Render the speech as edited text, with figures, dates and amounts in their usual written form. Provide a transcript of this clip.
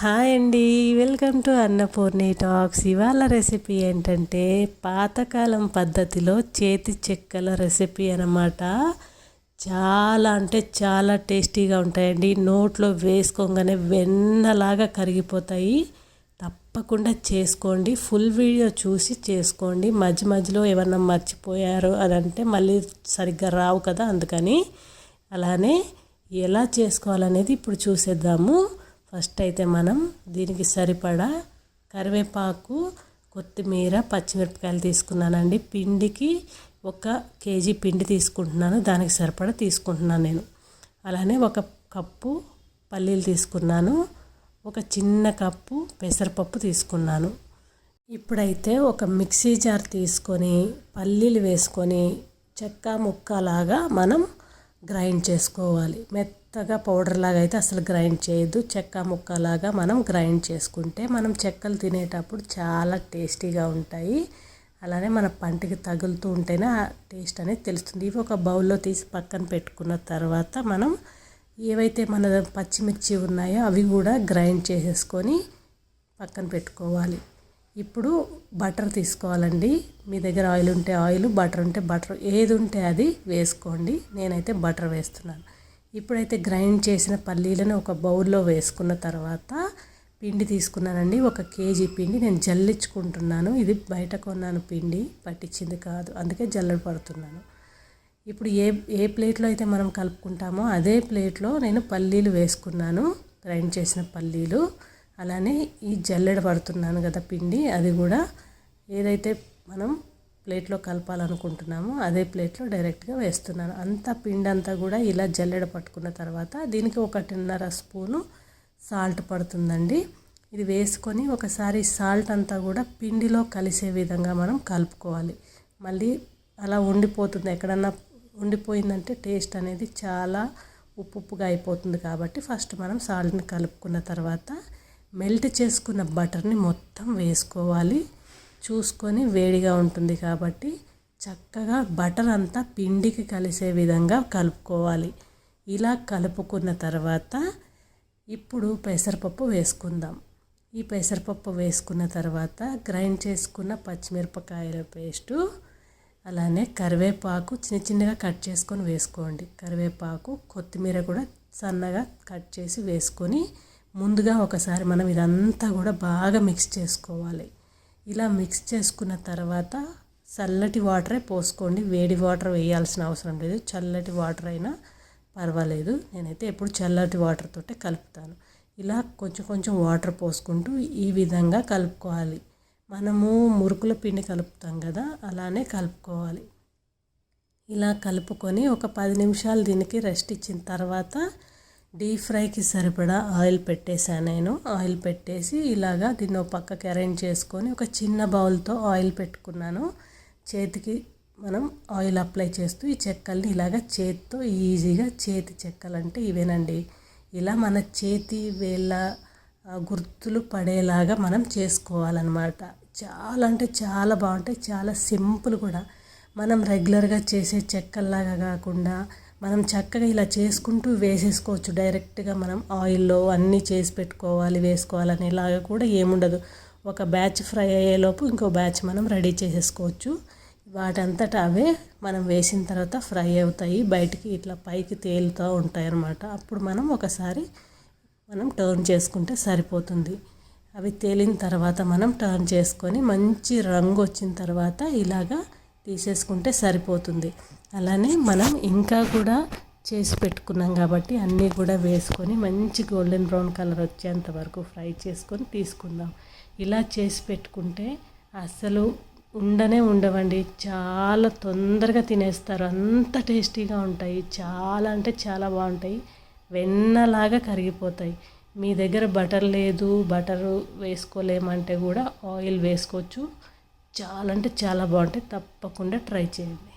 Hi అండి, welcome to Annapurni talks. ఇవాళ recipe ఏంటంటే పాతకాలం పద్ధతిలో చేతి చెక్కల రెసిపీ అన్నమాట. చాలా అంటే చాలా టేస్టీగా ఉంటాయండి. నోట్లో వేసుకోగానే వెన్నలాగా కరిగిపోతాయి. తప్పకుండా చేసుకోండి. ఫుల్ వీడియో చూసి చేసుకోండి. మధ్య మధ్యలో ఏమన్నా మర్చిపోయారు అని అంటే మళ్ళీ సరిగ్గా రావు కదా, అందుకని అలానే ఎలా చేసుకోవాలనేది ఇప్పుడు చూసేద్దాము. ఫస్ట్ అయితే మనం దీనికి సరిపడా కరివేపాకు, కొత్తిమీర, పచ్చిమిరపకాయలు తీసుకున్నానండి. పిండికి 1 కేజీ పిండి తీసుకుంటున్నాను, దానికి సరిపడా తీసుకుంటున్నాను నేను. అలానే 1 కప్పు పల్లీలు తీసుకున్నాను, 1 చిన్న కప్పు పెసరపప్పు తీసుకున్నాను. ఇప్పుడైతే ఒక మిక్సీ జార్ తీసుకొని పల్లీలు వేసుకొని చెక్క ముక్కలాగా మనం గ్రైండ్ చేసుకోవాలి. మెత్తగా పౌడర్ లాగా అయితే అసలు గ్రైండ్ చేయొద్దు. చెక్క ముక్కలాగా మనం గ్రైండ్ చేసుకుంటే మనం చెక్కలు తినేటప్పుడు చాలా టేస్టీగా ఉంటాయి. అలానే మన పంటికి తగులుతూ ఉంటేనే ఆ టేస్ట్ అనేది తెలుస్తుంది. ఇవి ఒక బౌల్లో తీసి పక్కన పెట్టుకున్న తర్వాత మనం ఏవైతే మన పచ్చిమిర్చి ఉన్నాయో అవి కూడా గ్రైండ్ చేసేసుకొని పక్కన పెట్టుకోవాలి. ఇప్పుడు బటర్ తీసుకోవాలండి. మీ దగ్గర ఆయిల్ ఉంటే ఆయిల్, బటర్ ఉంటే బటర్, ఏది ఉంటే అది వేసుకోండి. నేనైతే బటర్ వేస్తున్నాను. ఇప్పుడైతే గ్రైండ్ చేసిన పల్లీలను ఒక బౌల్లో వేసుకున్న తర్వాత పిండి తీసుకున్నానండి. 1 కేజీ పిండి నేను జల్లించుకుంటున్నాను. ఇది బయట కొన్నాను పిండి, పట్టించింది కాదు, అందుకే జల్లెడ పడుతున్నాను. ఇప్పుడు ఏ ప్లేట్లో అయితే మనం కలుపుకుంటామో అదే ప్లేట్లో నేను పల్లీలు వేసుకున్నాను, గ్రైండ్ చేసిన పల్లీలు. అలానే ఈ జల్లెడ పడుతున్నాను కదా పిండి, అది కూడా ఏదైతే మనం ప్లేట్లో కలపాలనుకుంటున్నామో అదే ప్లేట్లో డైరెక్ట్గా వేస్తున్నాను. అంతా పిండి అంతా కూడా ఇలా జల్లెడ పట్టుకున్న తర్వాత దీనికి 1.5 స్పూను సాల్ట్ పడుతుందండి. ఇది వేసుకొని ఒకసారి సాల్ట్ అంతా కూడా పిండిలో కలిసే విధంగా మనం కలుపుకోవాలి. మళ్ళీ అలా ఉండిపోతుంది, ఎక్కడన్నా ఉండిపోయిందంటే టేస్ట్ అనేది చాలా ఉప్పుగా అయిపోతుంది. కాబట్టి ఫస్ట్ మనం సాల్ట్ని కలుపుకున్న తర్వాత మెల్ట్ చేసుకున్న బటర్ని మొత్తం వేసుకోవాలి. చూసుకొని, వేడిగా ఉంటుంది కాబట్టి చక్కగా బటర్ అంతా పిండికి కలిసే విధంగా కలుపుకోవాలి. ఇలా కలుపుకున్న తర్వాత ఇప్పుడు పెసరపప్పు వేసుకుందాం. ఈ పెసరపప్పు వేసుకున్న తర్వాత గ్రైండ్ చేసుకున్న పచ్చిమిరపకాయల పేస్టు, అలానే కరివేపాకు చిన్న చిన్నగా కట్ చేసుకొని వేసుకోండి. కరివేపాకు, కొత్తిమీర కూడా సన్నగా కట్ చేసి వేసుకొని ముందుగా ఒకసారి మనం ఇదంతా కూడా బాగా మిక్స్ చేసుకోవాలి. ఇలా మిక్స్ చేసుకున్న తర్వాత చల్లటి వాటరే పోసుకోండి. వేడి వాటర్ వేయాల్సిన అవసరం లేదు, చల్లటి వాటర్ అయినా పర్వాలేదు. నేనైతే ఎప్పుడు చల్లటి వాటర్ తోటే కలుపుతాను. ఇలా కొంచెం కొంచెం వాటర్ పోసుకుంటూ ఈ విధంగా కలుపుకోవాలి. మనము మురుకుల పిండి కలుపుతాం కదా, అలానే కలుపుకోవాలి. ఇలా కలుపుకొని ఒక 10 నిమిషాలు దీనికి రెస్ట్ ఇచ్చిన తర్వాత డీప్ ఫ్రైకి సరిపడా ఆయిల్ పెట్టేశాను నేను. ఆయిల్ పెట్టేసి ఇలాగా దీన్ని ఒక పక్కకి అరేంజ్ చేసుకొని ఒక చిన్న బౌల్తో ఆయిల్ పెట్టుకున్నాను. చేతికి మనం ఆయిల్ అప్లై చేస్తూ ఈ చెక్కల్ని ఇలాగ చేతితో ఈజీగా, చేతి చెక్కలు అంటే ఇవేనండి, ఇలా మన చేతి వేళ్ళ గుర్తులు పడేలాగా మనం చేసుకోవాలన్నమాట. చాలా అంటే చాలా బాగుంటాయి, చాలా సింపుల్ కూడా. మనం రెగ్యులర్గా చేసే చెక్కల్లాగా కాకుండా మనం చక్కగా ఇలా చేసుకుంటూ వేసేసుకోవచ్చు. డైరెక్ట్గా మనం ఆయిల్లో అన్నీ చేసి పెట్టుకోవాలి, వేసుకోవాలని ఇలాగ కూడా ఏముండదు. ఒక బ్యాచ్ ఫ్రై అయ్యేలోపు ఇంకో బ్యాచ్ మనం రెడీ చేసేసుకోవచ్చు. వాటంతటా అవే మనం వేసిన తర్వాత ఫ్రై అవుతాయి, బయటికి ఇట్లా పైకి తేలుతూ ఉంటాయి అన్నమాట. అప్పుడు మనం ఒకసారి టర్న్ చేసుకుంటే సరిపోతుంది. అవి తేలిన తర్వాత మనం టర్న్ చేసుకొని మంచి రంగు వచ్చిన తర్వాత ఇలాగా తీసేసుకుంటే సరిపోతుంది. అలానే మనం ఇంకా కూడా చేసి పెట్టుకున్నాం కాబట్టి అన్నీ కూడా వేసుకొని మంచి గోల్డెన్ బ్రౌన్ కలర్ వచ్చేంత వరకు ఫ్రై చేసుకొని తీసుకుందాం. ఇలా చేసి పెట్టుకుంటే అసలు ఉండవండి, చాలా తొందరగా తినేస్తారు. అంత టేస్టీగా ఉంటాయి, చాలా అంటే చాలా బాగుంటాయి, వెన్నలాగా కరిగిపోతాయి. మీ దగ్గర బటర్ లేదు, బటర్ వేసుకోలేమంటే కూడా ఆయిల్ వేసుకోవచ్చు. చాలా అంటే చాలా బాగుంటాయి. తప్పకుండా ట్రై చేయండి.